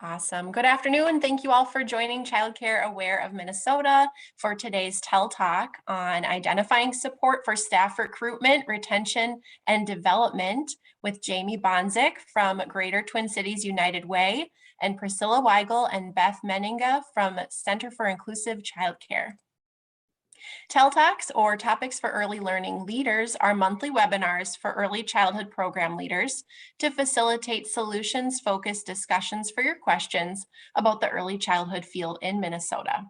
Awesome. Good afternoon. Thank you all for joining Childcare Aware of Minnesota for today's TEL Talk on identifying support for staff recruitment, retention, and development with Jamie Bonzik from Greater Twin Cities United Way and Priscilla Weigel and Beth Meninga from Center for Inclusive Childcare. TEL Talks, or Topics for Early Learning Leaders, are monthly webinars for early childhood program leaders to facilitate solutions-focused discussions for your questions about the early childhood field in Minnesota.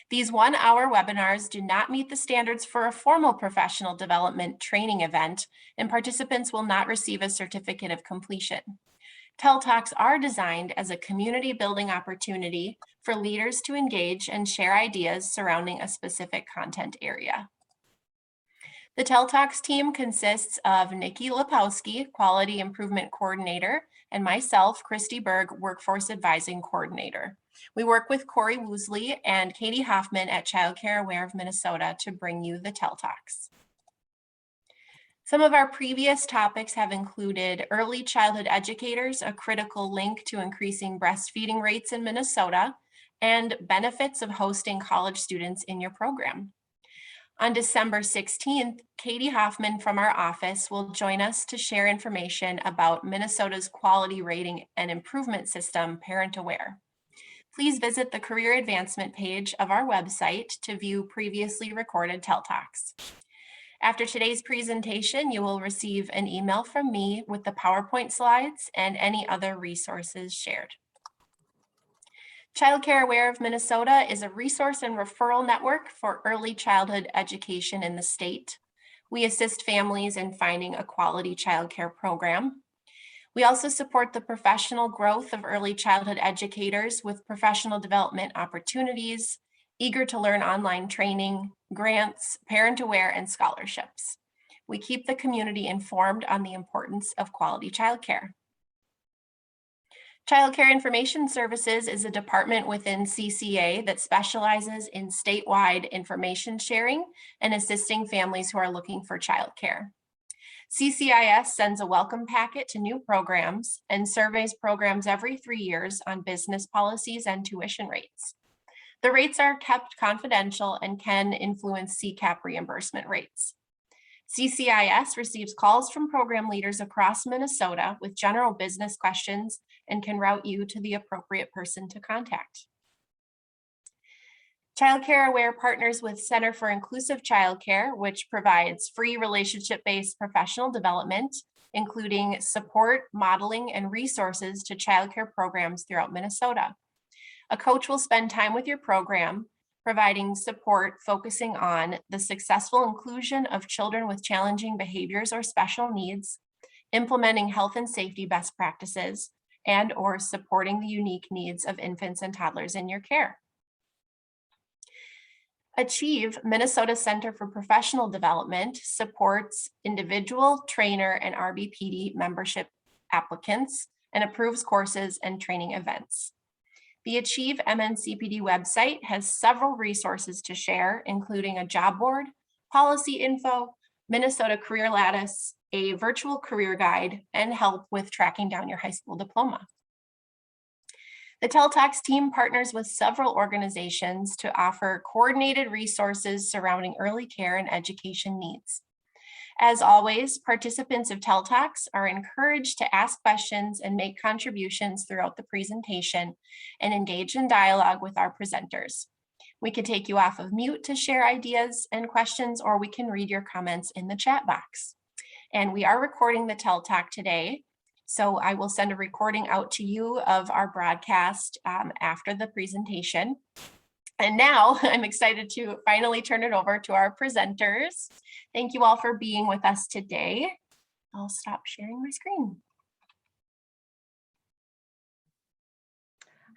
These one-hour webinars do not meet the standards for a formal professional development training event, and participants will not receive a certificate of completion. TEL Talks are designed as a community building opportunity for leaders to engage and share ideas surrounding a specific content area. The TEL Talks team consists of Nikki Lepowski, Quality Improvement Coordinator, and myself, Christy Berg, Workforce Advising Coordinator. We work with Corey Woosley and Katie Hoffman at Childcare Aware of Minnesota to bring you the TEL Talks. Some of our previous topics have included early childhood educators, a critical link to increasing breastfeeding rates in Minnesota, and benefits of hosting college students in your program. On December 16th, Katie Hoffman from our office will join us to share information about Minnesota's quality rating and improvement system, Parent Aware. Please visit the career advancement page of our website to view previously recorded TEL Talks. After today's presentation, you will receive an email from me with the PowerPoint slides and any other resources shared. Childcare Aware of Minnesota is a resource and referral network for early childhood education in the state. We assist families in finding a quality childcare program. We also support the professional growth of early childhood educators with professional development opportunities, eager to learn online training, grants, Parent Aware, and scholarships. We keep the community informed on the importance of quality childcare. Childcare Information Services is a department within CCA that specializes in statewide information sharing and assisting families who are looking for childcare. CCIS sends a welcome packet to new programs and surveys programs every 3 years on business policies and tuition rates. The rates are kept confidential and can influence CCAP reimbursement rates. CCIS receives calls from program leaders across Minnesota with general business questions and can route you to the appropriate person to contact. Childcare Aware partners with Center for Inclusive Childcare, which provides free relationship-based professional development, including support, modeling, and resources to childcare programs throughout Minnesota. A coach will spend time with your program, providing support focusing on the successful inclusion of children with challenging behaviors or special needs, implementing health and safety best practices, and/or supporting the unique needs of infants and toddlers in your care. Achieve, Minnesota Center for Professional Development, supports individual, trainer, and RBPD membership applicants and approves courses and training events. The Achieve MNCPD website has several resources to share, including a job board, policy info, Minnesota Career Lattice, a virtual career guide, and help with tracking down your high school diploma. The TEL Talks team partners with several organizations to offer coordinated resources surrounding early care and education needs. As always, participants of TEL Talks are encouraged to ask questions and make contributions throughout the presentation and engage in dialogue with our presenters. We can take you off of mute to share ideas and questions, or we can read your comments in the chat box. And we are recording the TEL Talk today, so I will send a recording out to you of our broadcast after the presentation. And now I'm excited to finally turn it over to our presenters. Thank you all for being with us today. I'll stop sharing my screen.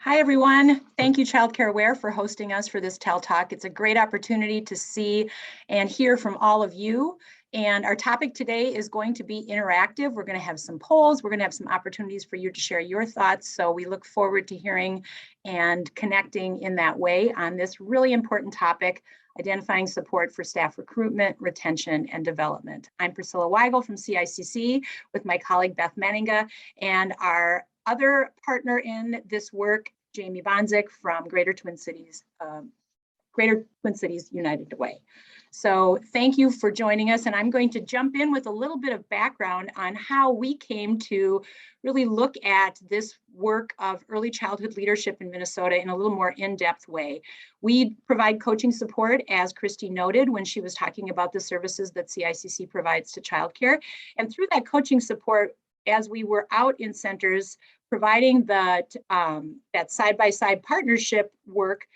Hi, everyone. Thank you, Childcare Aware, for hosting us for this TEL Talk. It's a great opportunity to see and hear from all of you. And our topic today is going to be interactive. We're going to have some polls. We're going to have some opportunities for you to share your thoughts. So we look forward to hearing and connecting in that way on this really important topic, identifying support for staff recruitment, retention, and development. I'm Priscilla Weigel from CICC with my colleague Beth Meninga, and our other partner in this work, Jamie Bonzik from Greater Twin Cities United Way. So thank you for joining us. And I'm going to jump in with a little bit of background on how we came to really look at this work of early childhood leadership in Minnesota in a little more in-depth way. We provide coaching support, as Christy noted when she was talking about the services that CICC provides to childcare. And through that coaching support, as we were out in centers providing that side-by-side partnership work,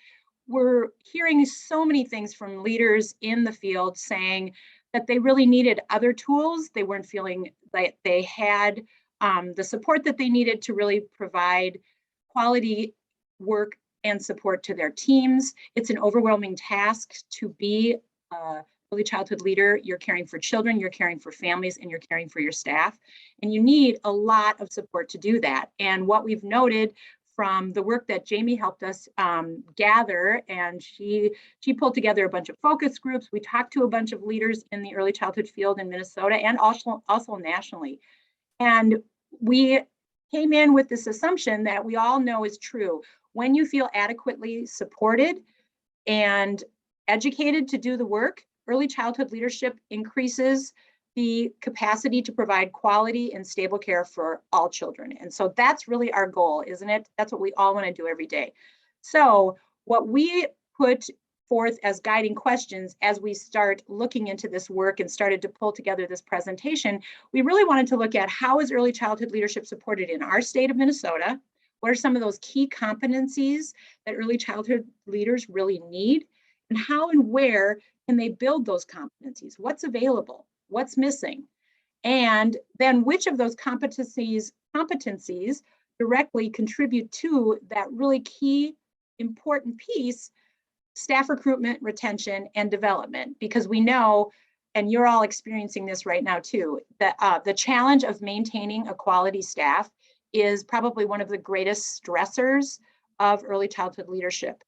we're hearing so many things from leaders in the field saying that they really needed other tools. They weren't feeling that they had the support that they needed to really provide quality work and support to their teams. It's an overwhelming task to be a early childhood leader. You're caring for children, you're caring for families, and you're caring for your staff. And you need a lot of support to do that. And what we've noted from the work that Jamie helped us gather, and she pulled together a bunch of focus groups. We talked to a bunch of leaders in the early childhood field in Minnesota and also nationally. And we came in with this assumption that we all know is true. When you feel adequately supported and educated to do the work, early childhood leadership increases the capacity to provide quality and stable care for all children. And so that's really our goal, isn't it? That's what we all want to do every day. So what we put forth as guiding questions as we start looking into this work and started to pull together this presentation, we really wanted to look at how is early childhood leadership supported in our state of Minnesota? What are some of those key competencies that early childhood leaders really need? And how and where can they build those competencies? What's available? What's missing? And then which of those competencies directly contribute to that really key important piece, staff recruitment, retention, and development? Because we know, and you're all experiencing this right now too, that the challenge of maintaining a quality staff is probably one of the greatest stressors of early childhood leadership.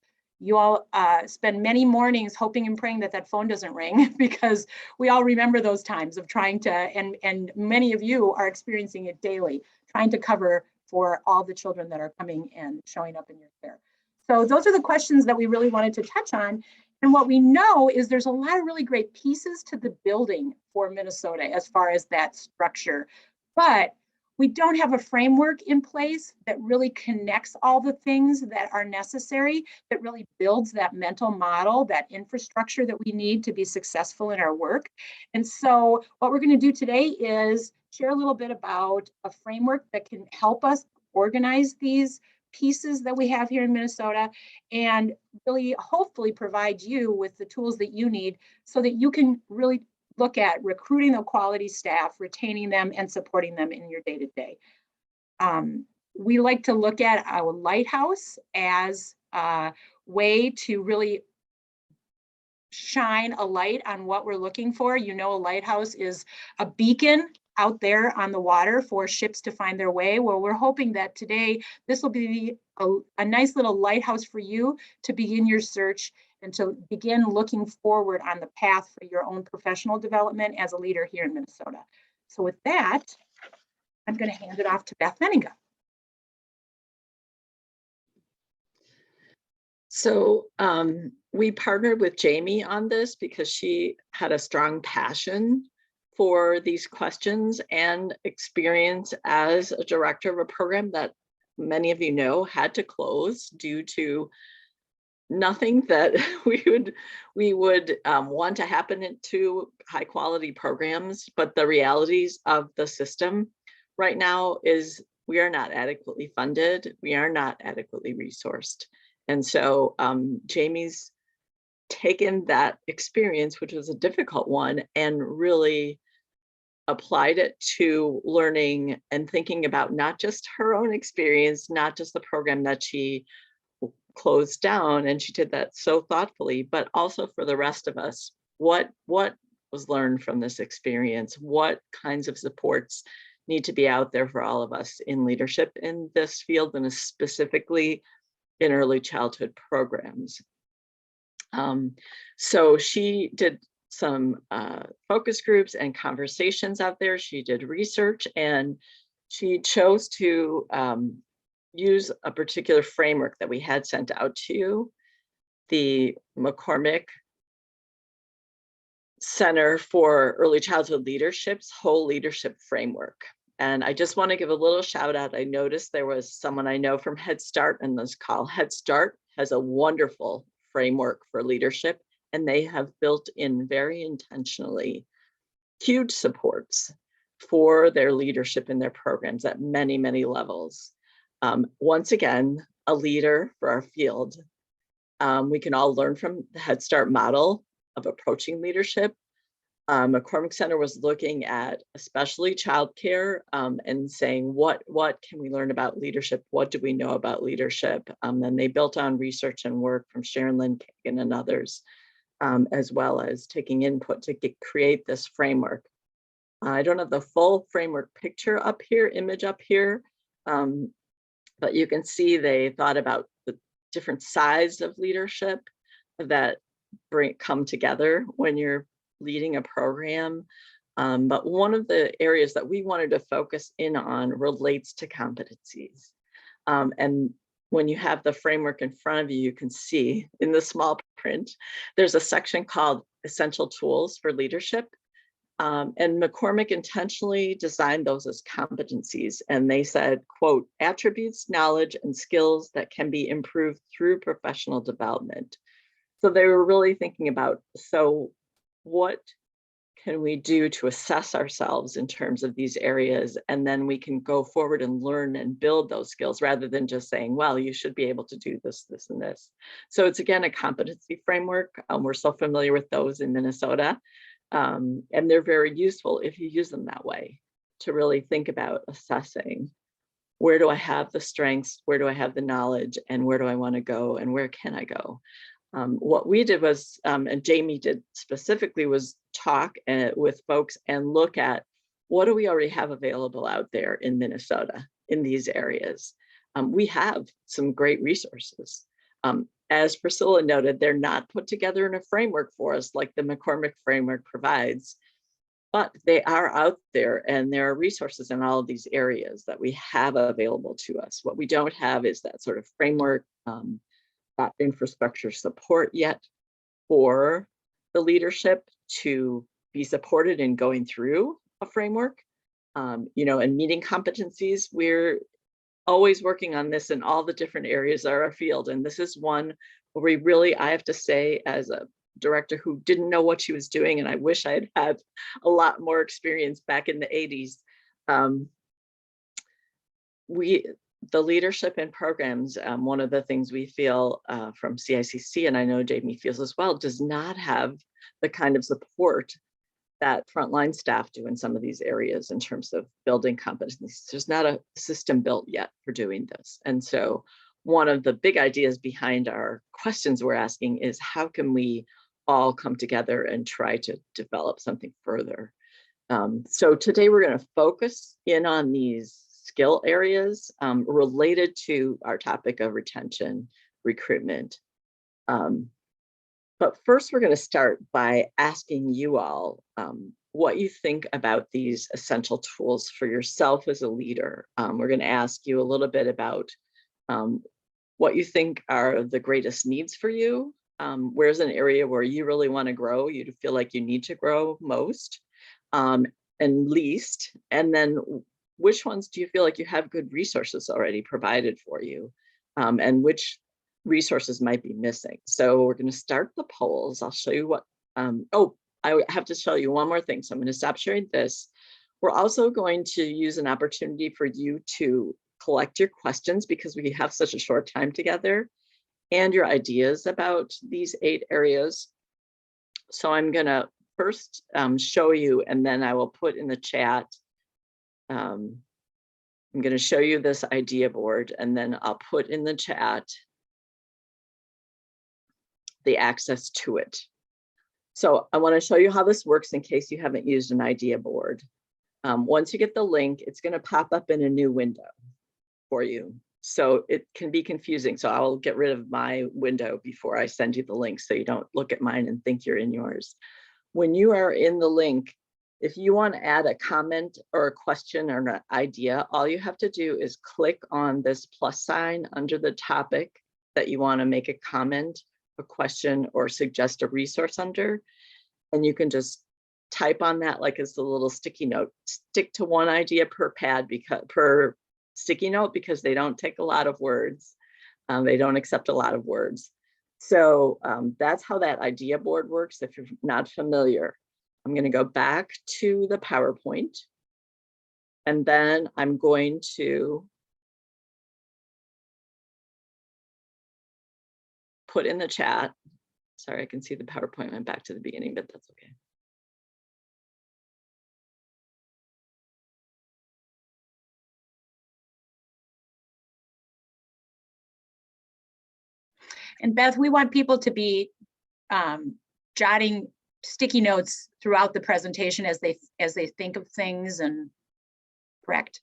You all spend many mornings hoping and praying that that phone doesn't ring, because we all remember those times of trying to, and many of you are experiencing it daily, trying to cover for all the children that are coming and showing up in your care. So those are the questions that we really wanted to touch on. And what we know is there's a lot of really great pieces to the building for Minnesota as far as that structure, but we don't have a framework in place that really connects all the things that are necessary, that really builds that mental model, that infrastructure that we need to be successful in our work. And so what we're going to do today is share a little bit about a framework that can help us organize these pieces that we have here in Minnesota, and really hopefully provide you with the tools that you need so that you can really look at recruiting the quality staff, retaining them, and supporting them in your day-to-day. We like to look at our lighthouse as a way to really shine a light on what we're looking for. You know, a lighthouse is a beacon out there on the water for ships to find their way. Well, we're hoping that today this will be a nice little lighthouse for you to begin your search and to begin looking forward on the path for your own professional development as a leader here in Minnesota. So with that, I'm going to hand it off to Beth Menninga. So we partnered with Jamie on this because she had a strong passion for these questions and experience as a director of a program that many of you know had to close due to nothing that we would want to happen to high quality programs. But the realities of the system right now is we are not adequately funded. We are not adequately resourced. And so Jamie's taken that experience, which was a difficult one, and really applied it to learning and thinking about not just her own experience, not just the program that she closed down, and she did that so thoughtfully, but also for the rest of us. What was learned from this experience? What kinds of supports need to be out there for all of us in leadership in this field, and specifically in early childhood programs? So she did some focus groups and conversations out there. She did research, and she chose to use a particular framework that we had sent out to you, the McCormick Center for Early Childhood Leadership's whole leadership framework. And I just want to give a little shout out. I noticed there was someone I know from Head Start in this call. Head Start has a wonderful framework for leadership, and they have built in very intentionally huge supports for their leadership in their programs at many, many levels. Once again, a leader for our field. We can all learn from the Head Start model of approaching leadership. McCormick Center was looking at especially childcare and saying, what can we learn about leadership? What do we know about leadership? And they built on research and work from Sharon Lynn Kagan and others, as well as taking input to create this framework. I don't have the full framework image up here, but you can see they thought about the different sides of leadership that come together when you're leading a program. But one of the areas that we wanted to focus in on relates to competencies. And when you have the framework in front of you, you can see in the small print, there's a section called Essential Tools for Leadership. And McCormick intentionally designed those as competencies. And they said, quote, attributes, knowledge, and skills that can be improved through professional development. So they were really thinking about, so what can we do to assess ourselves in terms of these areas? And then we can go forward and learn and build those skills rather than just saying, well, you should be able to do this, this, and this. So it's again, a competency framework. We're so familiar with those in Minnesota. And they're very useful if you use them that way to really think about assessing, where do I have the strengths, where do I have the knowledge, and where do I want to go, and where can I go? What we did was, and Jamie did specifically, was talk with folks and look at what do we already have available out there in Minnesota in these areas. We have some great resources. As Priscilla noted, they're not put together in a framework for us like the McCormick framework provides, but they are out there, and there are resources in all of these areas that we have available to us. What we don't have is that sort of framework, that infrastructure support yet for the leadership to be supported in going through a framework, and meeting competencies. We're always working on this in all the different areas of our field. And this is one where I have to say, as a director who didn't know what she was doing, and I wish I'd had a lot more experience back in the 80s, the leadership in programs, one of the things we feel from CICC, and I know Jamie feels as well, does not have the kind of support that frontline staff do in some of these areas in terms of building competencies. There's not a system built yet for doing this. And so one of the big ideas behind our questions we're asking is, how can we all come together and try to develop something further? So today we're going to focus in on these skill areas related to our topic of retention, recruitment. But first, we're going to start by asking you all what you think about these essential tools for yourself as a leader. We're going to ask you a little bit about what you think are the greatest needs for you. Where's an area where you really want to grow, you feel like you need to grow most and least, and then which ones do you feel like you have good resources already provided for you, and which resources might be missing. So we're going to start the polls. I'll show you what, I have to show you one more thing. So I'm going to stop sharing this. We're also going to use an opportunity for you to collect your questions, because we have such a short time together, and your ideas about these 8 areas. So I'm going to first show you, and then I will put in the chat. I'm going to show you this idea board, and then I'll put in the chat the access to it. So I want to show you how this works in case you haven't used an idea board. Once you get the link, it's going to pop up in a new window for you. So it can be confusing. So I'll get rid of my window before I send you the link, so you don't look at mine and think you're in yours. When you are in the link, If you want to add a comment or a question or an idea, all you have to do is click on this plus sign under the topic that you want to make a comment, a question, or suggest a resource under. And you can just type on that like it's a little sticky note. Stick to one idea per pad, because per sticky note, because they don't take a lot of words. They don't accept a lot of words. So that's how that idea board works if you're not familiar. I'm going to go back to the PowerPoint, and then I'm going to put in the chat. Sorry, I can see the PowerPoint went back to the beginning, but that's okay. And Beth, we want people to be jotting sticky notes throughout the presentation as they think of things, and correct?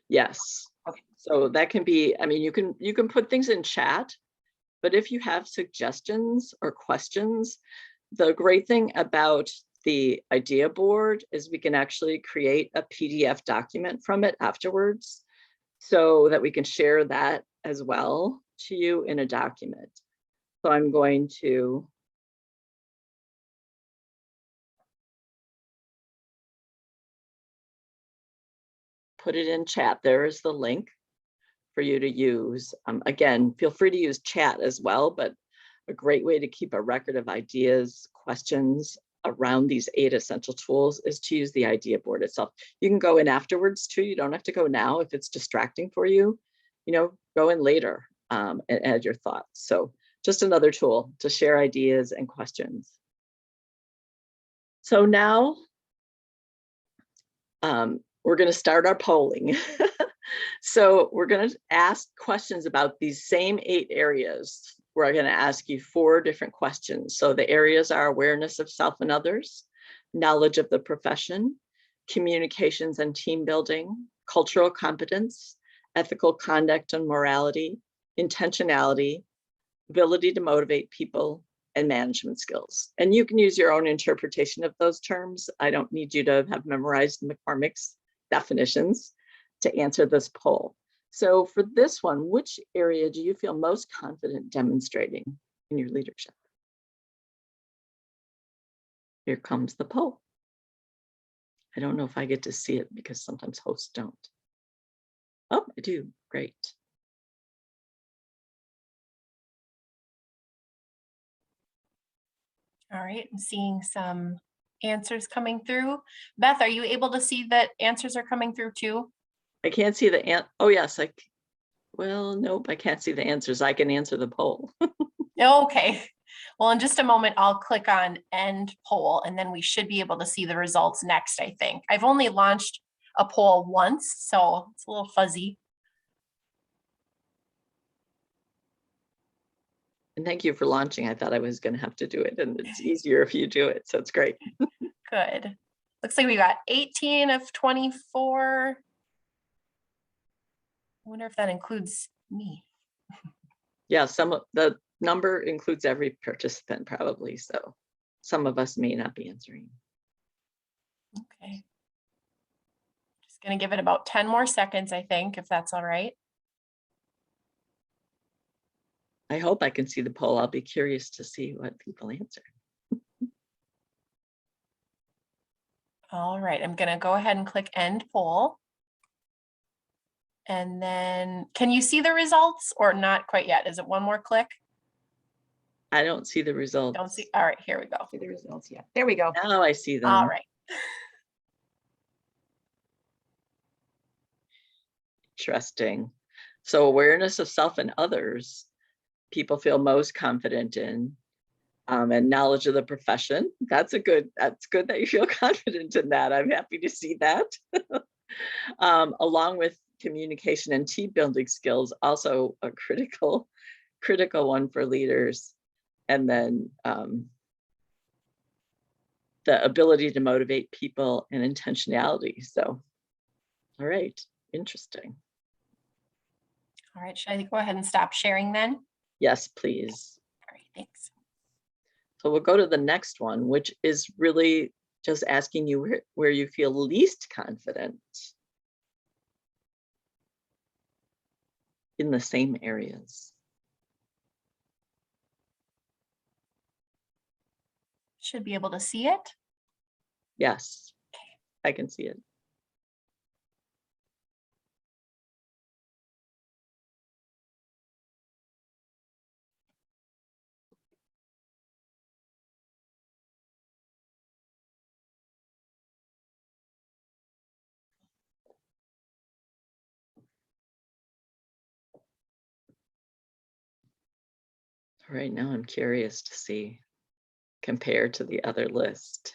Yes. Okay. So that can be, I mean, you can put things in chat, but if you have suggestions or questions, the great thing about the idea board is we can actually create a PDF document from it afterwards, so that we can share that as well to you in a document. So I'm going to put it in chat. There is the link for you to use. Again, feel free to use chat as well, but a great way to keep a record of ideas, questions around these 8 essential tools is to use the idea board itself. You can go in afterwards too. You don't have to go now if it's distracting for you. You know, go in later and add your thoughts. So just another tool to share ideas and questions. So now we're going to start our polling. So we're going to ask questions about these same 8 areas. We're going to ask you 4 different questions. So the areas are awareness of self and others, knowledge of the profession, communications and team building, cultural competence, ethical conduct and morality, intentionality, ability to motivate people, and management skills. And you can use your own interpretation of those terms. I don't need you to have memorized McCormick's definitions to answer this poll. So for this one, which area do you feel most confident demonstrating in your leadership? Here comes the poll. I don't know if I get to see it because sometimes hosts don't. Oh, I do. Great. All right, I'm seeing some answers coming through. Beth, are you able to see that answers are coming through too? I can't see the oh yes, well, nope, I can't see the answers. I can answer the poll. Okay, well, in just a moment, I'll click on end poll, and then we should be able to see the results next, I think. I've only launched a poll once, so it's a little fuzzy. And thank you for launching. I thought I was going to have to do it, and it's easier if you do it, so it's great. Good. Looks like we got 18 of 24. I wonder if that includes me. Yeah, the number includes every participant probably, so some of us may not be answering. Okay. Just gonna give it about 10 more seconds, I think, if that's all right. I hope I can see the poll. I'll be curious to see what people answer. All right, I'm gonna go ahead and click end poll. And then, can you see the results or not quite yet? Is it one more click? I don't see the results. Don't see, all right, here we go. See the results yet. There we go. Now I see them. All right. Interesting. So awareness of self and others, people feel most confident in, and knowledge of the profession. That's good that you feel confident in that. I'm happy to see that. Along with communication and team building skills, also a critical one for leaders. And then the ability to motivate people and intentionality. So, all right, interesting. All right, should I go ahead and stop sharing then? Yes, please. All right, thanks. So we'll go to the next one, which is really just asking you where you feel least confident in the same areas. Should be able to see it. Yes, I can see it. Right now, I'm curious to see compared to the other list.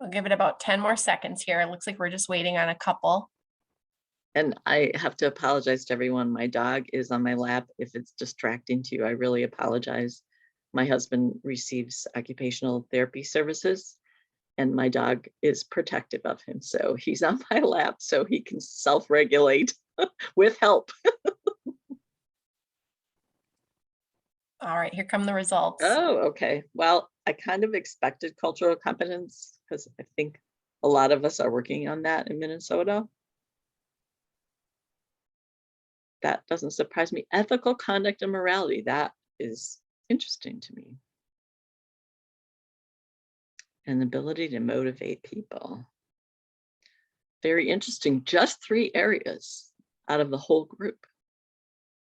We'll give it about 10 more seconds here. It looks like we're just waiting on a couple. And I have to apologize to everyone. My dog is on my lap. If it's distracting to you, I really apologize. My husband receives occupational therapy services, and my dog is protective of him. So he's on my lap so he can self-regulate with help. All right, here come the results. Oh, okay. Well, I kind of expected cultural competence because I think a lot of us are working on that in Minnesota. That doesn't surprise me. Ethical conduct and morality, that is interesting to me. And the ability to motivate people. Very interesting. Just 3 areas out of the whole group.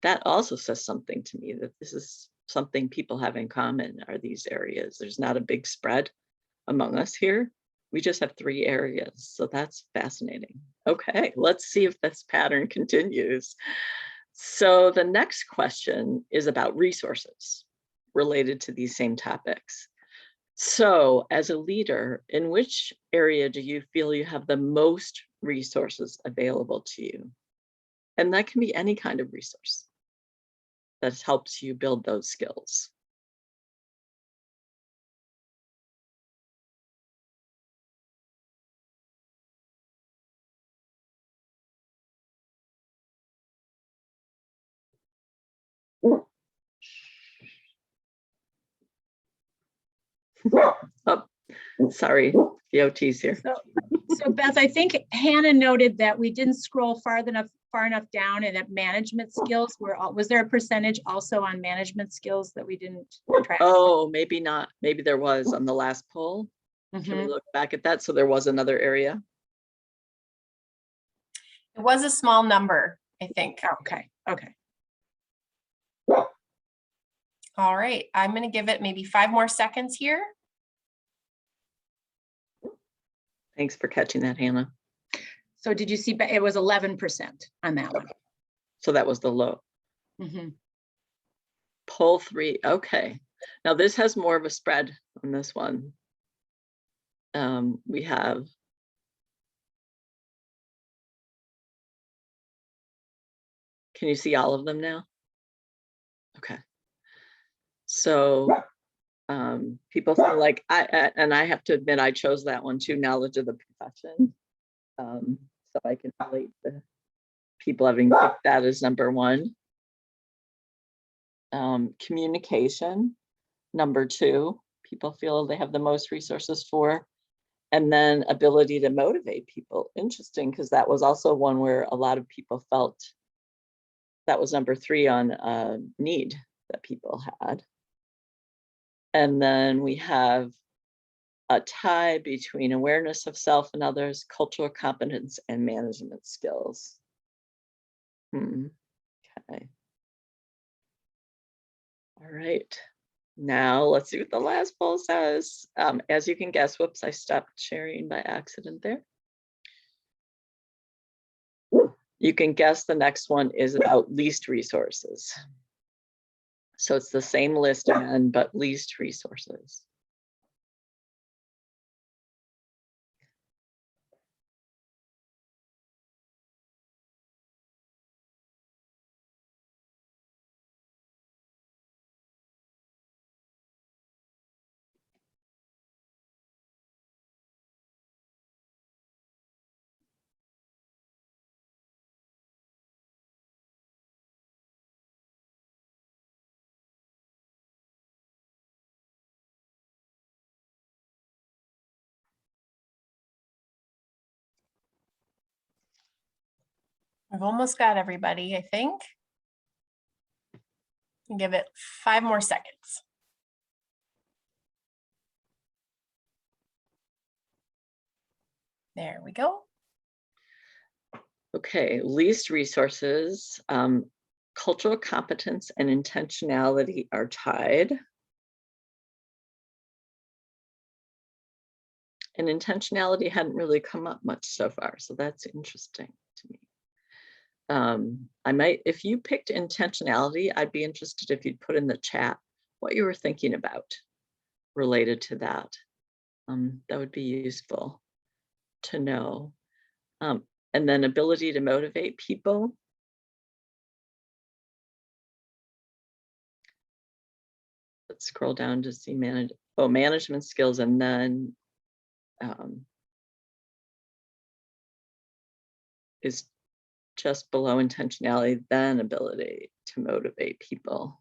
That also says something to me that this is something people have in common are these areas. There's not a big spread among us here. We just have 3 areas. So that's fascinating. Okay, let's see if this pattern continues. So the next question is about resources related to these same topics. So as a leader, in which area do you feel you have the most resources available to you? And that can be any kind of resource that helps you build those skills. Oh, sorry, the OT's here. So Beth, I think Hannah noted that we didn't scroll far enough down, and that management skills was there a percentage also on management skills that we didn't track? Oh, maybe not. Maybe there was on the last poll. Can we look back at that? So there was another area. It was a small number, I think. Okay. Okay. All right, I'm going to give it maybe 5 more seconds here. Thanks for catching that, Hannah. So did you see it was 11% on that one? So that was the low. Poll 3. Okay. Now this has more of a spread on this one. We have can you see all of them now? Okay. So people feel like and I have to admit, I chose that one too, knowledge of the profession. So I can relate to people having picked that as number 1. Communication, number 2, people feel they have the most resources for. And then ability to motivate people. Interesting, because that was also one where a lot of people felt that was number 3 on need that people had. And then we have a tie between awareness of self and others, cultural competence, and management skills. Okay. All right. Now let's see what the last poll says. As you can guess, whoops, I stopped sharing by accident there. You can guess the next one is about least resources. So it's the same list again, but least resources. We've almost got everybody, I think. Give it 5 more seconds. There we go. Okay, least resources, cultural competence and intentionality are tied. And intentionality hadn't really come up much so far, so that's interesting to me. If you picked intentionality, I'd be interested if you'd put in the chat what you were thinking about related to that. That would be useful to know. And then ability to motivate people. Let's scroll down to see management skills, and then is just below intentionality, then ability to motivate people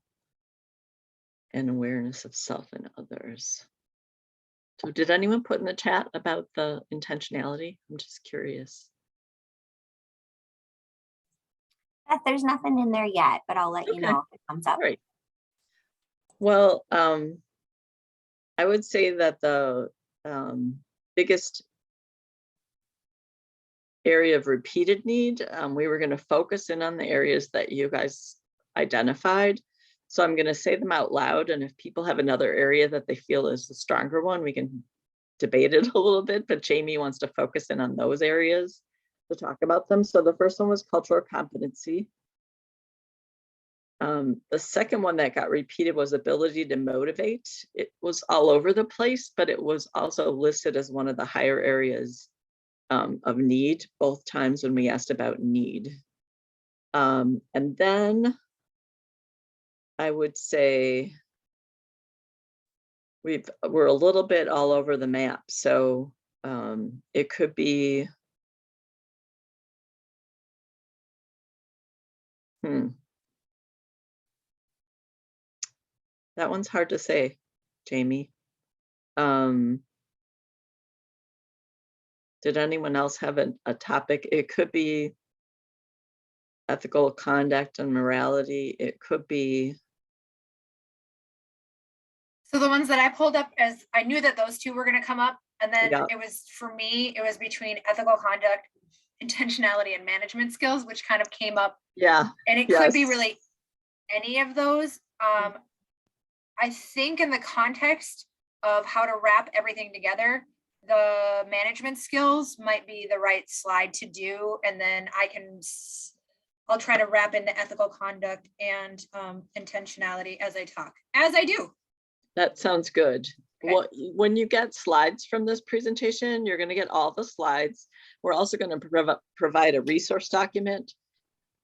and awareness of self and others. So did anyone put in the chat about the intentionality? I'm just curious. Beth, there's nothing in there yet, but I'll let you know if it comes up. Right. Well, I would say that the biggest area of repeated need, we were going to focus in on the areas that you guys identified. So I'm going to say them out loud, and if people have another area that they feel is the stronger one, we can debate it a little bit, but Jamie wants to focus in on those areas to talk about them. So the first one was cultural competency. The second one that got repeated was ability to motivate. It was all over the place, but it was also listed as one of the higher areas of need, both times when we asked about need. And then I would say we're a little bit all over the map. So it could be, that one's hard to say, Jamie. Did anyone else have a topic? It could be ethical conduct and morality. It could be. So the ones that I pulled up, as I knew that those two were going to come up, and then Yeah. it was, for me, it was between ethical conduct, intentionality, and management skills, which kind of came up. Yeah. And it could be really any of those. I think in the context of how to wrap everything together, the management skills might be the right slide to do. And then I'll try to wrap in the ethical conduct and intentionality as I talk, as I do. That sounds good. Okay. When you get slides from this presentation, you're going to get all the slides. We're also going to provide a resource document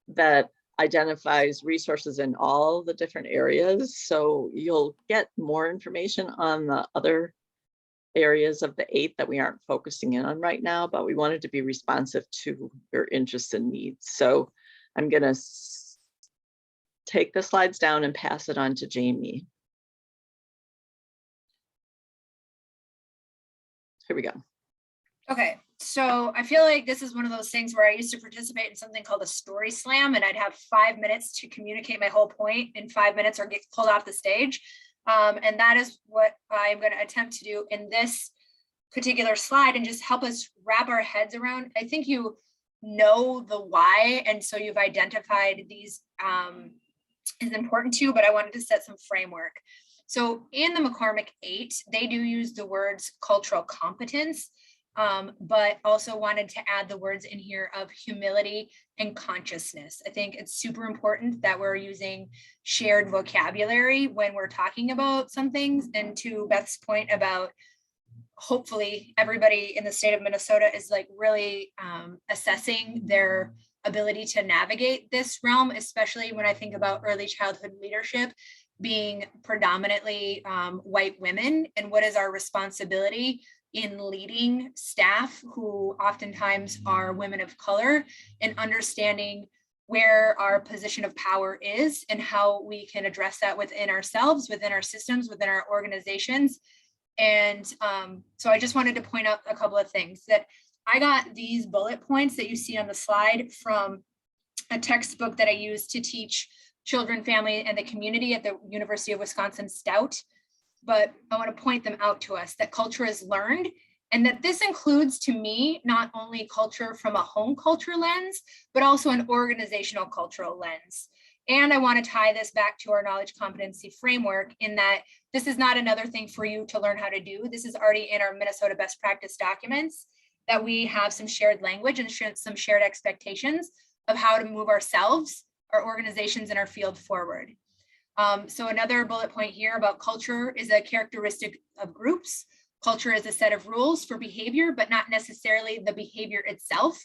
that identifies resources in all the different areas. So you'll get more information on the other areas of the 8 that we aren't focusing in on right now, but we wanted to be responsive to your interests and needs. So I'm going to take the slides down and pass it on to Jamie. Here we go. Okay, so I feel like this is one of those things where I used to participate in something called a story slam, and I'd have 5 minutes to communicate my whole point in 5 minutes or get pulled off the stage. And that is what I'm going to attempt to do in this particular slide, and just help us wrap our heads around. I think you know the why, and so you've identified these is important to you, but I wanted to set some framework. So in the McCormick 8, they do use the words cultural competence, but also wanted to add the words in here of humility and consciousness. I think it's super important that we're using shared vocabulary when we're talking about some things. And to Beth's point about hopefully everybody in the state of Minnesota is like really assessing their ability to navigate this realm, especially when I think about early childhood leadership being predominantly white women, and what is our responsibility in leading staff who oftentimes are women of color, and understanding where our position of power is and how we can address that within ourselves, within our systems, within our organizations. And so I just wanted to point out a couple of things that I got these bullet points that you see on the slide from a textbook that I use to teach children, family, and the community at the University of Wisconsin Stout. But I want to point them out to us that culture is learned, and that this includes, to me, not only culture from a home culture lens, but also an organizational cultural lens. And I want to tie this back to our knowledge competency framework, in that this is not another thing for you to learn how to do. This is already in our Minnesota best practice documents, that we have some shared language and some shared expectations of how to move ourselves, our organizations, and our field forward. So another bullet point here about culture is a characteristic of groups. Culture is a set of rules for behavior, but not necessarily the behavior itself.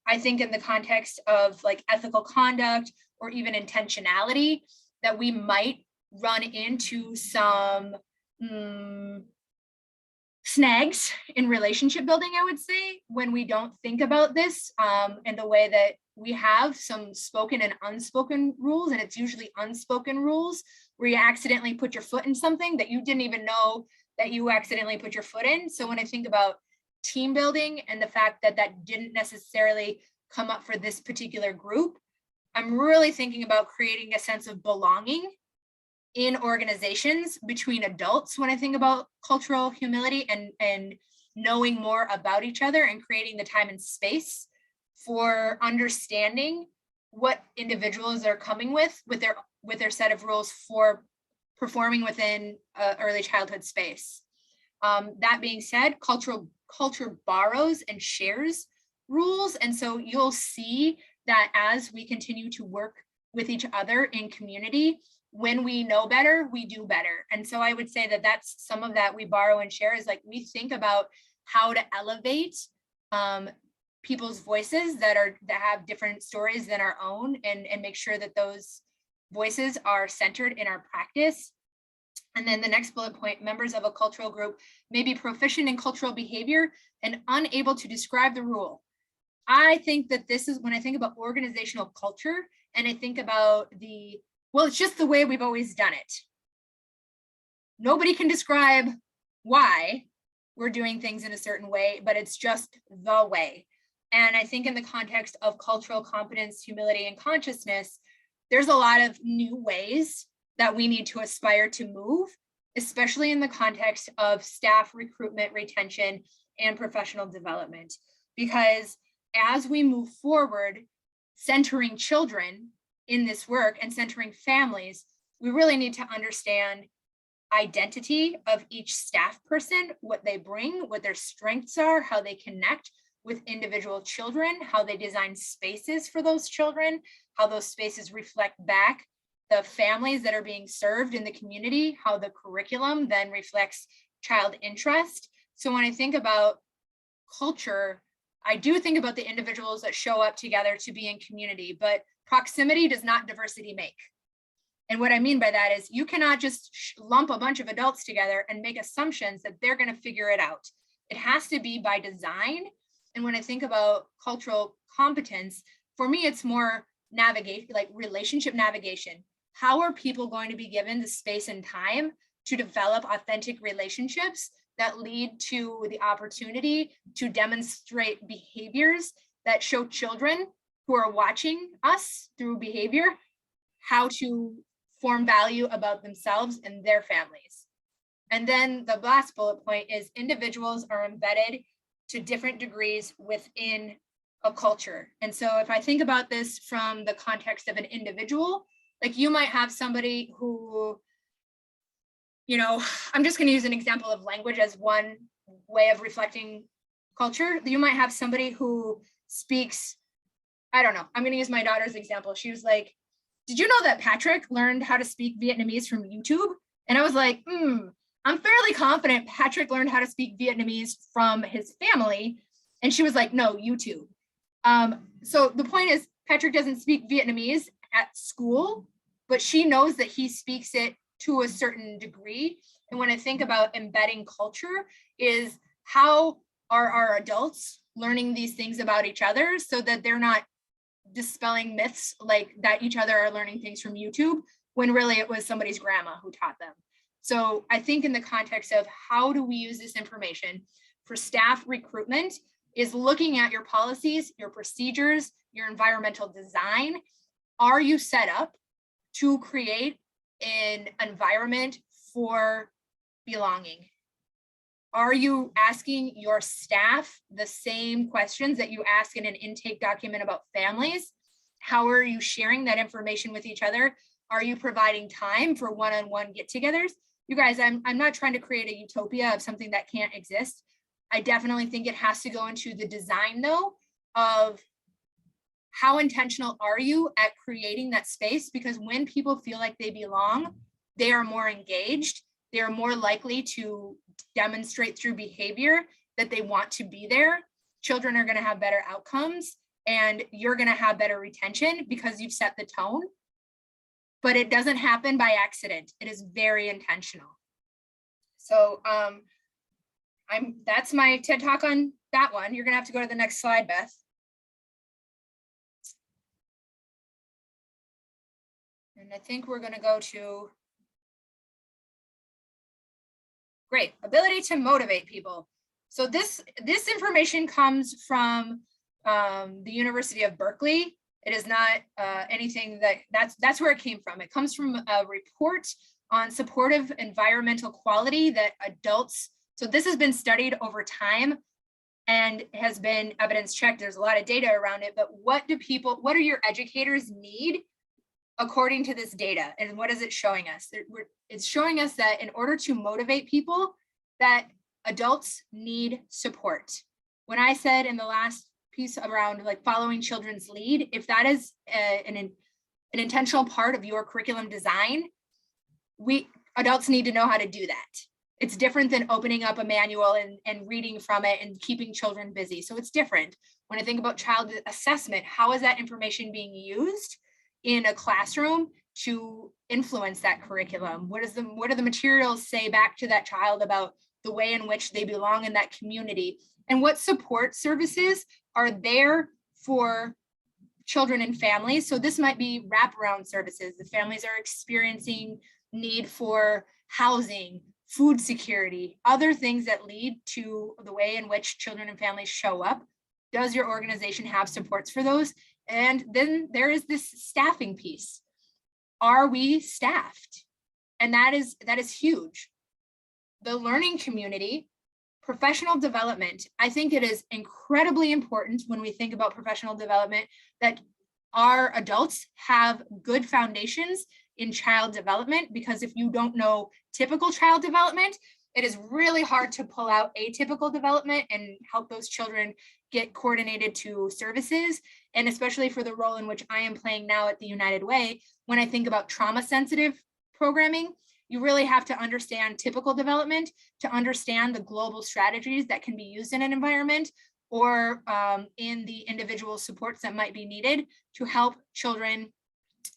I think in the context of like ethical conduct or even intentionality, that we might run into some snags in relationship building, I would say, when we don't think about this in the way that we have some spoken and unspoken rules, and it's usually unspoken rules where you accidentally put your foot in something that you didn't even know that you accidentally put your foot in. So when I think about team building and the fact that that didn't necessarily come up for this particular group, I'm really thinking about creating a sense of belonging in organizations between adults when I think about cultural humility, and knowing more about each other and creating the time and space for understanding what individuals are coming with their set of rules for performing within early childhood space. That being said, culture borrows and shares rules. And so you'll see that as we continue to work with each other in community, when we know better, we do better. And so I would say that that's some of that we borrow and share, is like we think about how to elevate people's voices that have different stories than our own, and make sure that those voices are centered in our practice. And then the next bullet point, members of a cultural group may be proficient in cultural behavior and unable to describe the rule. I think that this is when I think about organizational culture, and I think about it's just the way we've always done it. Nobody can describe why we're doing things in a certain way, but it's just the way. And I think in the context of cultural competence, humility, and consciousness, there's a lot of new ways that we need to aspire to move, especially in the context of staff recruitment, retention, and professional development. Because as we move forward, centering children in this work and centering families, we really need to understand identity of each staff person, what they bring, what their strengths are, how they connect with individual children, how they design spaces for those children, how those spaces reflect back the families that are being served in the community, how the curriculum then reflects child interest. So when I think about culture, I do think about the individuals that show up together to be in community, but proximity does not diversity make. And what I mean by that is you cannot just lump a bunch of adults together and make assumptions that they're going to figure it out. It has to be by design. And when I think about cultural competence, for me, it's more navigate, like relationship navigation. How are people going to be given the space and time to develop authentic relationships that lead to the opportunity to demonstrate behaviors that show children who are watching us through behavior how to form value about themselves and their families. And then the last bullet point is individuals are embedded to different degrees within a culture. And so if I think about this from the context of an individual, like you might have somebody who, I'm just going to use an example of language as one way of reflecting culture. You might have somebody who speaks, I don't know, I'm going to use my daughter's example. She was like, did you know that Patrick learned how to speak Vietnamese from YouTube? And I was like, I'm fairly confident Patrick learned how to speak Vietnamese from his family. And she was like, no, YouTube. So the point is, Patrick doesn't speak Vietnamese at school, but she knows that he speaks it to a certain degree. And when I think about embedding culture, is how are our adults learning these things about each other so that they're not dispelling myths like that each other are learning things from YouTube when really it was somebody's grandma who taught them. So I think in the context of how do we use this information for staff recruitment, is looking at your policies, your procedures, your environmental design. Are you set up to create an environment for belonging? Are you asking your staff the same questions that you ask in an intake document about families? How are you sharing that information with each other? Are you providing time for one-on-one get-togethers? You guys, I'm not trying to create a utopia of something that can't exist. I definitely think it has to go into the design, though, of how intentional are you at creating that space? Because when people feel like they belong, they are more engaged. They are more likely to demonstrate through behavior that they want to be there. Children are going to have better outcomes, and you're going to have better retention because you've set the tone. But it doesn't happen by accident. It is very intentional. So that's my TED Talk on that one. You're going to have to go to the next slide, Beth. And I think we're going to go to, great, ability to motivate people. So this information comes from the University of Berkeley. It is not anything that's where it came from. It comes from a report on supportive environmental quality that adults, so this has been studied over time and has been evidence checked. There's a lot of data around it, but what do your educators need according to this data? And what is it showing us? It's showing us that in order to motivate people, that adults need support. When I said in the last piece around like following children's lead, if that is an intentional part of your curriculum design, adults need to know how to do that. It's different than opening up a manual and reading from it and keeping children busy. So it's different. When I think about child assessment, how is that information being used in a classroom to influence that curriculum? What do the materials say back to that child about the way in which they belong in that community? And what support services are there for children and families? So this might be wraparound services. The families are experiencing need for housing, food security, other things that lead to the way in which children and families show up. Does your organization have supports for those? And then there is this staffing piece. Are we staffed? And that is huge. The learning community, professional development. I think it is incredibly important when we think about professional development that our adults have good foundations in child development, because if you don't know typical child development, it is really hard to pull out atypical development and help those children get coordinated to services. And especially for the role in which I am playing now at the United Way, when I think about trauma sensitive programming, you really have to understand typical development to understand the global strategies that can be used in an environment or in the individual supports that might be needed to help children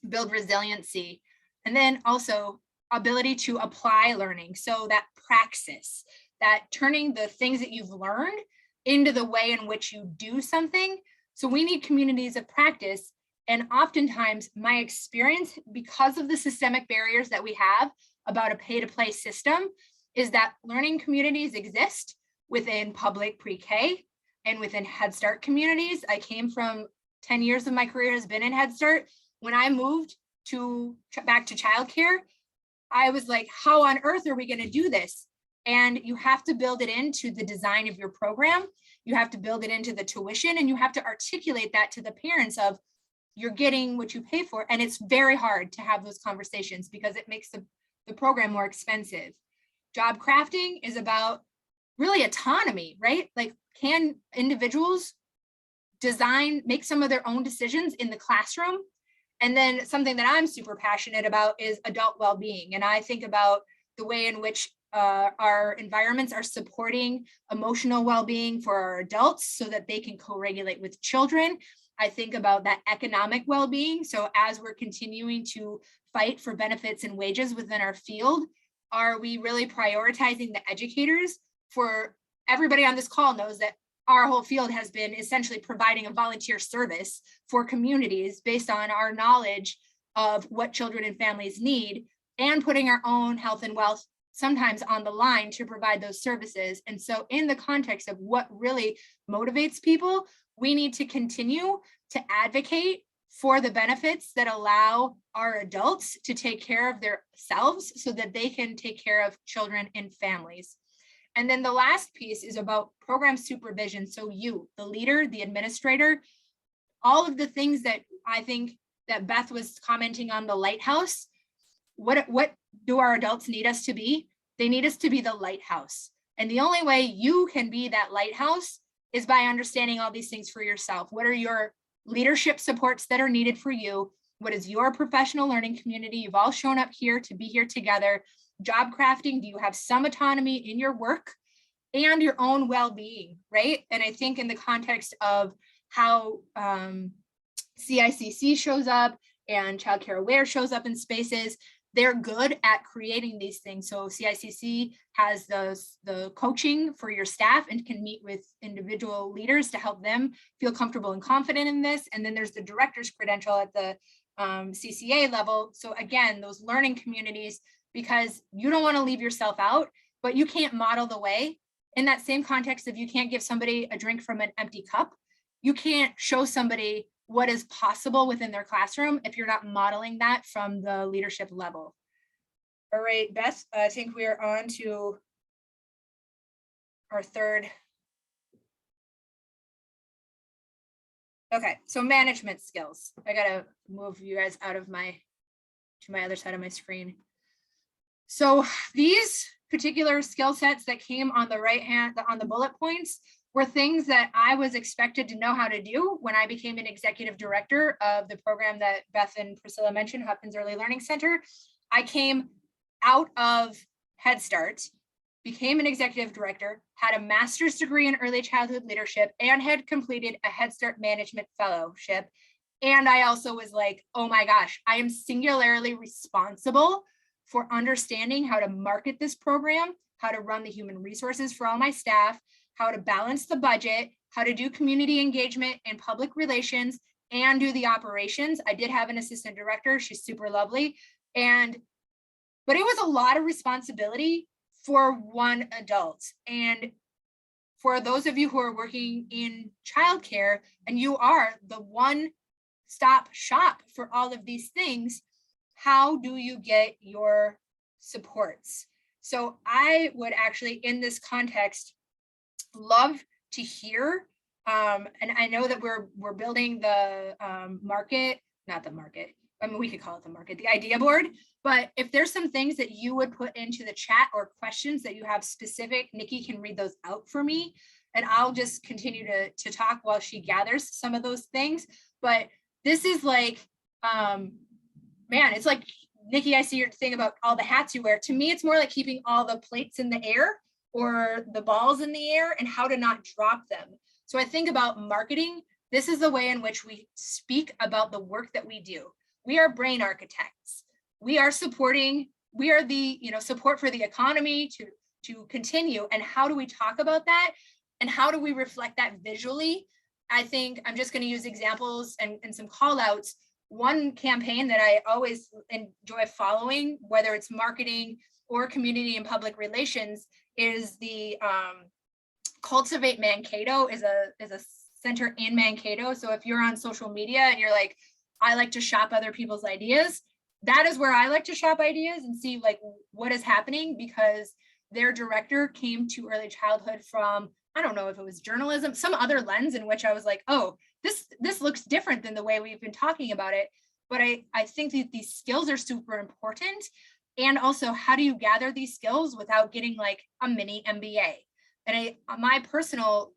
build resiliency. And then also ability to apply learning. So that praxis, that turning the things that you've learned into the way in which you do something. So we need communities of practice. And oftentimes my experience, because of the systemic barriers that we have about a pay-to-play system, is that learning communities exist within public pre-K and within Head Start communities. I came from 10 years of my career has been in Head Start. When I moved back to childcare, I was like, how on earth are we going to do this? And you have to build it into the design of your program. You have to build it into the tuition, and you have to articulate that to the parents of you're getting what you pay for. And it's very hard to have those conversations because it makes the program more expensive. Job crafting is about really autonomy, right? Like, can individuals make some of their own decisions in the classroom? And then something that I'm super passionate about is adult well-being. And I think about the way in which our environments are supporting emotional well-being for our adults so that they can co-regulate with children. I think about that economic well-being. So as we're continuing to fight for benefits and wages within our field, are we really prioritizing the educators? For everybody on this call knows that our whole field has been essentially providing a volunteer service for communities based on our knowledge of what children and families need, and putting our own health and wealth sometimes on the line to provide those services. And so in the context of what really motivates people, we need to continue to advocate for the benefits that allow our adults to take care of themselves so that they can take care of children and families. And then the last piece is about program supervision. So you, the leader, the administrator, all of the things that I think that Beth was commenting on, the lighthouse. What do our adults need us to be? They need us to be the lighthouse. And the only way you can be that lighthouse is by understanding all these things for yourself. What are your leadership supports that are needed for you? What is your professional learning community? You've all shown up here to be here together. Job crafting, do you have some autonomy in your work and your own well-being, right? And I think in the context of how CICC shows up and Child Care Aware shows up in spaces, they're good at creating these things. So CICC has the coaching for your staff and can meet with individual leaders to help them feel comfortable and confident in this. And then there's the director's credential at the CCA level. So again, those learning communities, because you don't want to leave yourself out, but you can't model the way. In that same context, if you can't give somebody a drink from an empty cup, you can't show somebody what is possible within their classroom if you're not modeling that from the leadership level. All right, Beth, I think we are on to our third. Okay, so management skills. I gotta move you guys out of to my other side of my screen. So these particular skill sets that came on the right hand, on the bullet points, were things that I was expected to know how to do when I became an executive director of the program that Beth and Priscilla mentioned, Hopkins Early Learning Center. I came out of Head Start, became an executive director, had a master's degree in early childhood leadership, and had completed a Head Start management fellowship. And I also was like, oh my gosh, I am singularly responsible for understanding how to market this program, how to run the human resources for all my staff, how to balance the budget, how to do community engagement and public relations, and do the operations. I did have an assistant director. She's super lovely. But it was a lot of responsibility for one adult. And for those of you who are working in childcare and you are the one-stop shop for all of these things, how do you get your supports? So I would actually, in this context, love to hear, and I know that we're building the market, not the market, I mean, we could call it the market, the idea board, but if there's some things that you would put into the chat or questions that you have specific, Nikki can read those out for me, and I'll just continue to talk while she gathers some of those things. But this is like, man, it's like, Nikki, I see your thing about all the hats you wear. To me, it's more like keeping all the plates in the air or the balls in the air and how to not drop them. So I think about marketing. This is the way in which we speak about the work that we do. We are brain architects. We are supporting, we are the support for the economy to continue. And how do we talk about that? And how do we reflect that visually? I think I'm just going to use examples and some call outs. One campaign that I always enjoy following, whether it's marketing or community and public relations, is the Cultivate Mankato is a center in Mankato. So if you're on social media and you're like, I like to shop other people's ideas, that is where I like to shop ideas and see like what is happening, because their director came to early childhood from, I don't know if it was journalism, some other lens in which I was like, oh, this looks different than the way we've been talking about it. But I think that these skills are super important. And also, how do you gather these skills without getting like a mini MBA? And my personal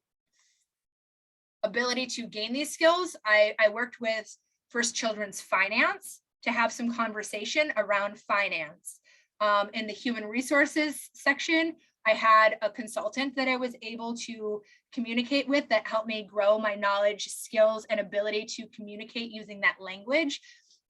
ability to gain these skills, I worked with First Children's Finance to have some conversation around finance. In the human resources section, I had a consultant that I was able to communicate with that helped me grow my knowledge, skills, and ability to communicate using that language.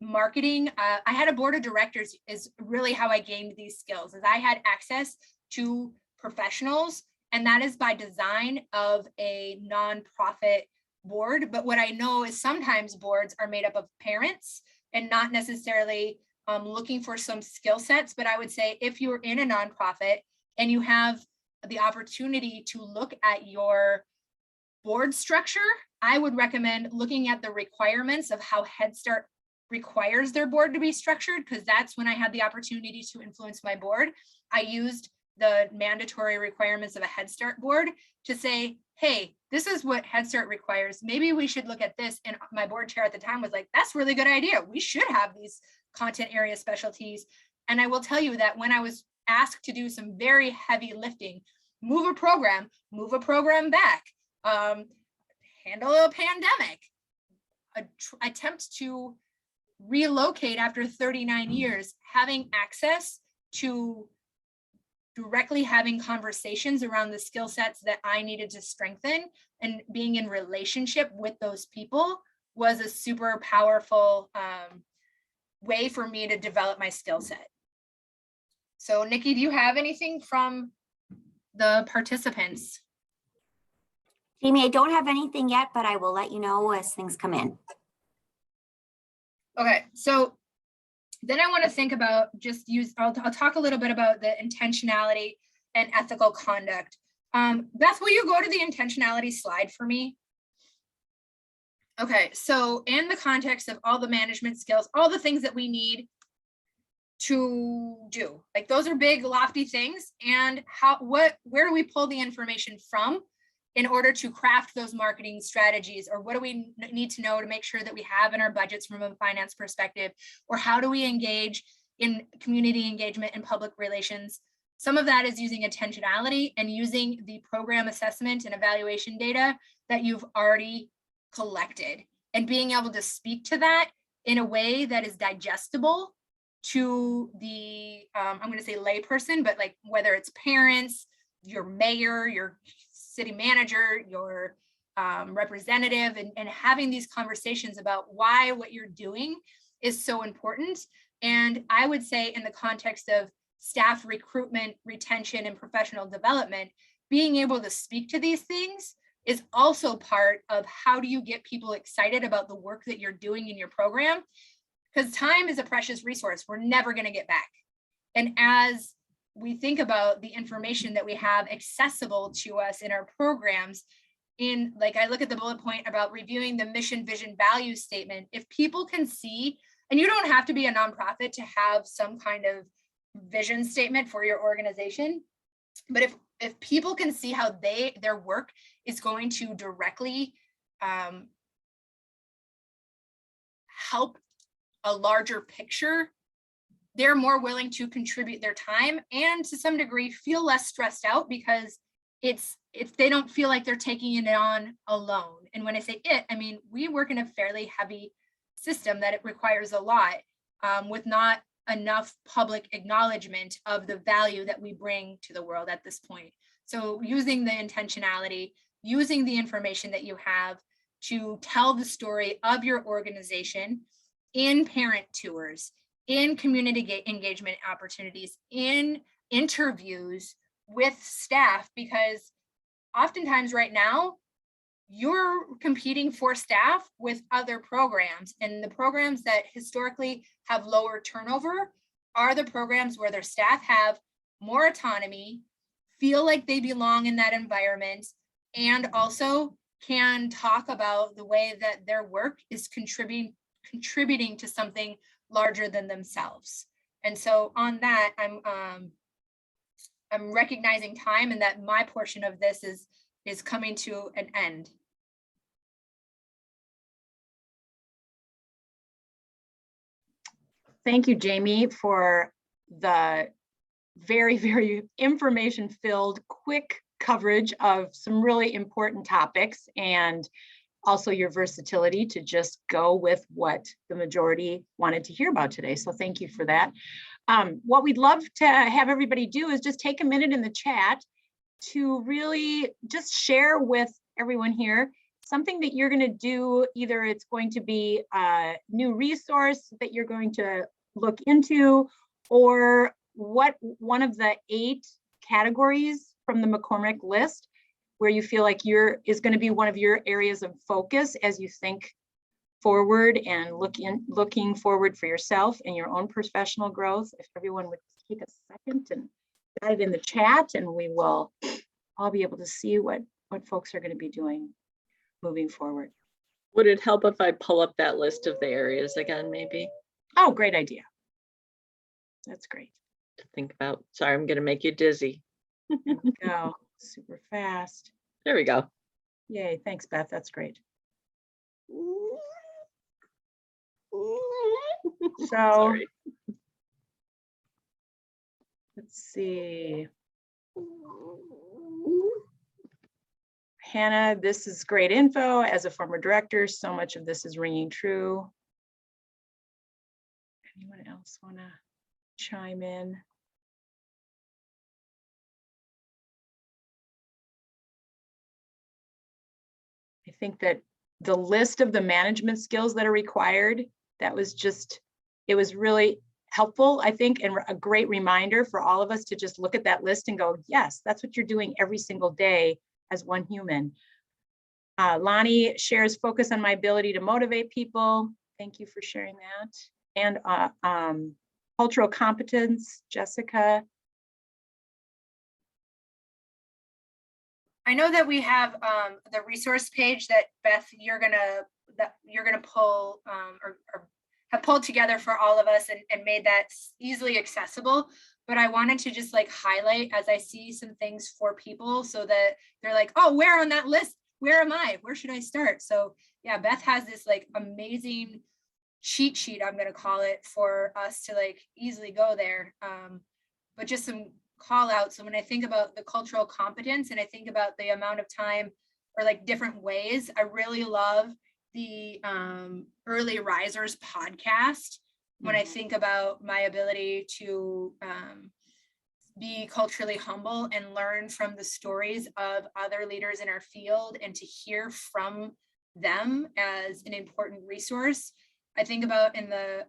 Marketing, I had a board of directors is really how I gained these skills, as I had access to professionals, and that is by design of a nonprofit board. But what I know is sometimes boards are made up of parents and not necessarily looking for some skill sets, but I would say if you're in a nonprofit and you have the opportunity to look at your board structure, I would recommend looking at the requirements of how Head Start requires their board to be structured, because that's when I had the opportunity to influence my board. I used the mandatory requirements of a Head Start board to say, hey, this is what Head Start requires. Maybe we should look at this. And my board chair at the time was like, that's a really good idea. We should have these content area specialties. And I will tell you that when I was asked to do some very heavy lifting, move a program back, handle a pandemic, attempt to relocate after 39 years, having access to directly having conversations around the skill sets that I needed to strengthen and being in relationship with those people was a super powerful way for me to develop my skill set. So Nikki, do you have anything from the participants? Jamie, I don't have anything yet, but I will let you know as things come in. Okay, so then I want to think about I'll talk a little bit about the intentionality and ethical conduct. Beth, will you go to the intentionality slide for me? Okay, so in the context of all the management skills, all the things that we need to do, like those are big, lofty things, and where do we pull the information from in order to craft those marketing strategies, or what do we need to know to make sure that we have in our budgets from a finance perspective, or how do we engage in community engagement and public relations? Some of that is using intentionality and using the program assessment and evaluation data that you've already collected and being able to speak to that in a way that is digestible to the, I'm going to say layperson, but like whether it's parents, your mayor, your city manager, your representative, and having these conversations about why what you're doing is so important. And I would say in the context of staff recruitment, retention, and professional development, being able to speak to these things is also part of how do you get people excited about the work that you're doing in your program? Because time is a precious resource we're never going to get back. And as we think about the information that we have accessible to us in our programs, like I look at the bullet point about reviewing the mission, vision, value statement, if people can see, and you don't have to be a nonprofit to have some kind of vision statement for your organization, but if people can see how their work is going to directly help a larger picture, they're more willing to contribute their time and to some degree feel less stressed out because they don't feel like they're taking it on alone. And when I say it, I mean, we work in a fairly heavy system that it requires a lot with not enough public acknowledgement of the value that we bring to the world at this point. So using the intentionality, using the information that you have to tell the story of your organization in parent tours, in community engagement opportunities, in interviews with staff, because oftentimes right now, you're competing for staff with other programs, and the programs that historically have lower turnover are the programs where their staff have more autonomy, feel like they belong in that environment, and also can talk about the way that their work is contributing to something larger than themselves. And so on that, I'm recognizing time and that my portion of this is coming to an end. Thank you, Jamie, for the very, very information-filled, quick coverage of some really important topics, and also your versatility to just go with what the majority wanted to hear about today. So thank you for that. What we'd love to have everybody do is just take a minute in the chat to really just share with everyone here something that you're going to do. Either it's going to be a new resource that you're going to look into, or what one of the 8 categories from the McCormick list where you feel like is going to be one of your areas of focus as you think forward and looking forward for yourself and your own professional growth. If everyone would take a second and add it in the chat, and we will all be able to see what folks are going to be doing moving forward. Would it help if I pull up that list of the areas again, maybe? Oh, great idea. That's great. To think about. Sorry, I'm going to make you dizzy. Go super fast. There we go. Yay. Thanks, Beth. That's great. So Sorry. let's see. Hannah, this is great info. As a former director, so much of this is ringing true. Anyone else want to chime in? I think that the list of the management skills that are required, that was just, it was really helpful, I think, and a great reminder for all of us to just look at that list and go, yes, that's what you're doing every single day as one human. Lonnie shares focus on my ability to motivate people. Thank you for sharing that. And cultural competence, Jessica. I know that we have the resource page that Beth, you're gonna pull or have pulled together for all of us and made that easily accessible. But I wanted to just like highlight as I see some things for people so that they're like, oh, where on that list? Where am I? Where should I start? So yeah, Beth has this like amazing cheat sheet, I'm gonna call it, for us to like easily go there. But just some call out. So when I think about the cultural competence and I think about the amount of time or like different ways, I really love the Early Risers podcast. When I think about my ability to be culturally humble and learn from the stories of other leaders in our field and to hear from them as an important resource. I think about in the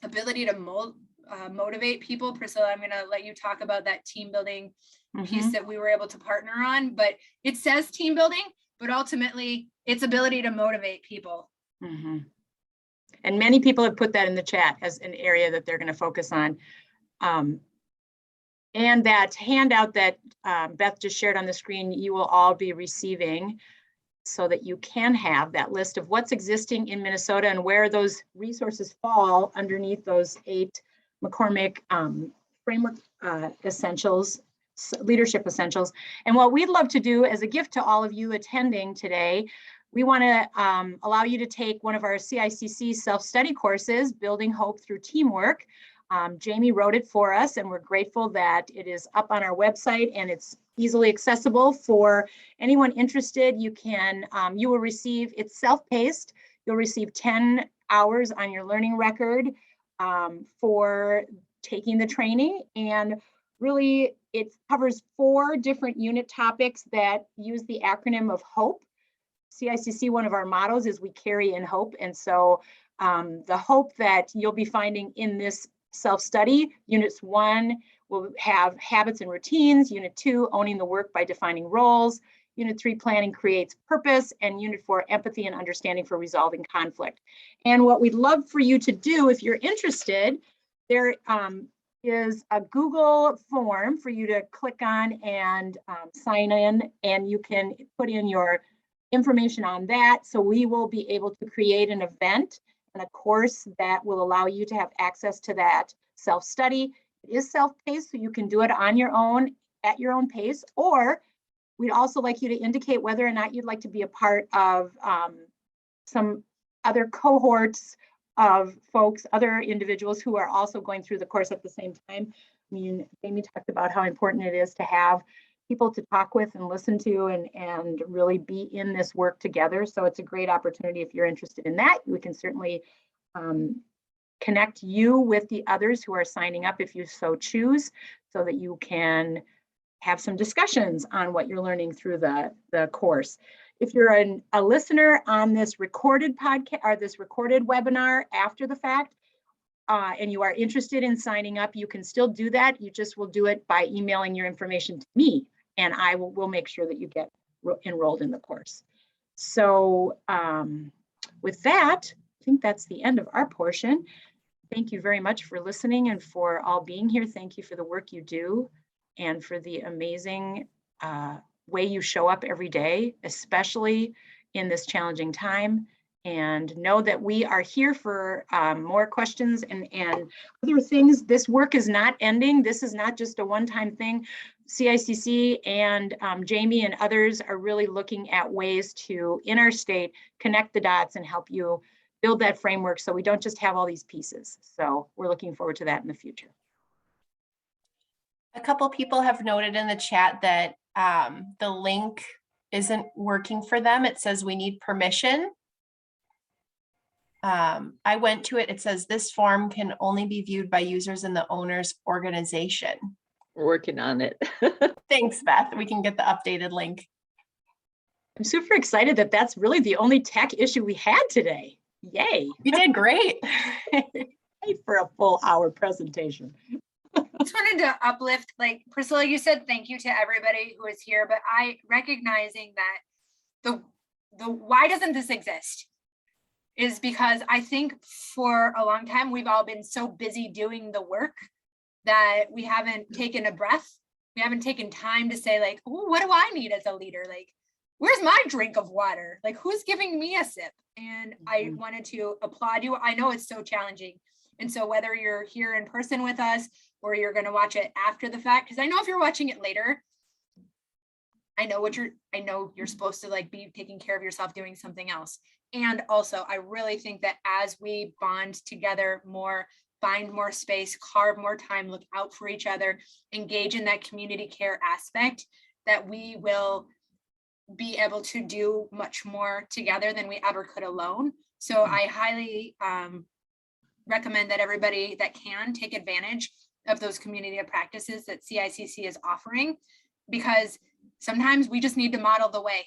ability to motivate people. Priscilla, I'm going to let you talk about that team building piece that we were able to partner on, but it says team building, but ultimately it's ability to motivate people. And many people have put that in the chat as an area that they're going to focus on. And that handout that Beth just shared on the screen, you will all be receiving so that you can have that list of what's existing in Minnesota and where those resources fall underneath those 8 McCormick framework essentials, leadership essentials. And what we'd love to do as a gift to all of you attending today, we want to allow you to take one of our CICC self-study courses, Building Hope Through Teamwork. Jamie wrote it for us, and we're grateful that it is up on our website and it's easily accessible for anyone interested. You can, you will receive, it's self-paced. You'll receive 10 hours on your learning record for taking the training. And really, it covers 4 different unit topics that use the acronym of HOPE. CICC, one of our mottos is we carry in hope. And so the hope that you'll be finding in this self-study, units 1 will have habits and routines, unit 2, owning the work by defining roles, unit 3, planning creates purpose, and unit 4, empathy and understanding for resolving conflict. And what we'd love for you to do, if you're interested, there is a Google form for you to click on and sign in, and you can put in your information on that. So we will be able to create an event and a course that will allow you to have access to that self-study. It is self-paced, so you can do it on your own at your own pace, or we'd also like you to indicate whether or not you'd like to be a part of some other cohorts of folks, other individuals who are also going through the course at the same time. I mean, Amy talked about how important it is to have people to talk with and listen to and really be in this work together. So it's a great opportunity if you're interested in that. We can certainly connect you with the others who are signing up if you so choose, so that you can have some discussions on what you're learning through the course. If you're a listener on this recorded podcast or this recorded webinar after the fact, and you are interested in signing up, you can still do that. You just will do it by emailing your information to me, and I will make sure that you get enrolled in the course. So with that, I think that's the end of our portion. Thank you very much for listening and for all being here. Thank you for the work you do and for the amazing way you show up every day, especially in this challenging time. And know that we are here for more questions and other things. This work is not ending. This is not just a one-time thing. CICC and Jamie and others are really looking at ways to, in our state, connect the dots and help you build that framework so we don't just have all these pieces. So we're looking forward to that in the future. A couple people have noted in the chat that the link isn't working for them. It says we need permission. I went to it. It says this form can only be viewed by users in the owner's organization. We're working on it. Thanks, Beth. We can get the updated link. I'm super excited that that's really the only tech issue we had today. Yay. You did great. For a full hour presentation. Just wanted to uplift, like Priscilla, you said thank you to everybody who is here, but I recognizing that the why doesn't this exist is because I think for a long time we've all been so busy doing the work that we haven't taken a breath. We haven't taken time to say like, oh, what do I need as a leader? Like, where's my drink of water? Like, who's giving me a sip? And I wanted to applaud you. I know it's so challenging. And so whether you're here in person with us or you're going to watch it after the fact, because I know if you're watching it later, I know you're supposed to like be taking care of yourself, doing something else. And also, I really think that as we bond together more, find more space, carve more time, look out for each other, engage in that community care aspect, that we will be able to do much more together than we ever could alone. So I highly recommend that everybody that can take advantage of those community of practices that CICC is offering, because sometimes we just need to model the way.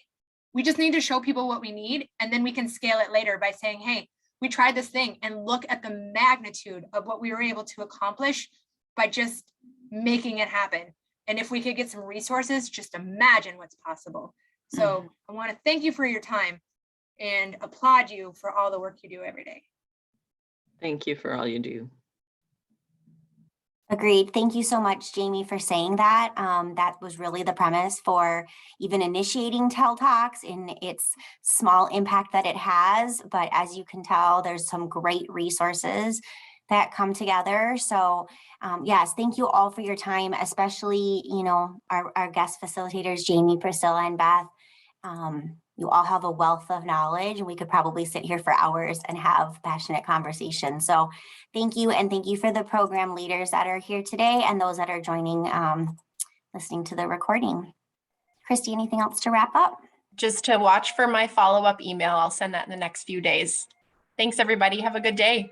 We just need to show people what we need, and then we can scale it later by saying, hey, we tried this thing, and look at the magnitude of what we were able to accomplish by just making it happen. And if we could get some resources, just imagine what's possible. So I want to thank you for your time and applaud you for all the work you do every day. Thank you for all you do. Agreed. Thank you so much, Jamie, for saying that. That was really the premise for even initiating TEL Talks in its small impact that it has. But as you can tell, there's some great resources that come together. So yes, thank you all for your time, especially, our guest facilitators, Jamie, Priscilla, and Beth. You all have a wealth of knowledge, and we could probably sit here for hours and have passionate conversations. So thank you. And thank you for the program leaders that are here today and those that are joining, listening to the recording. Christy, anything else to wrap up? Just to watch for my follow-up email. I'll send that in the next few days. Thanks, everybody. Have a good day.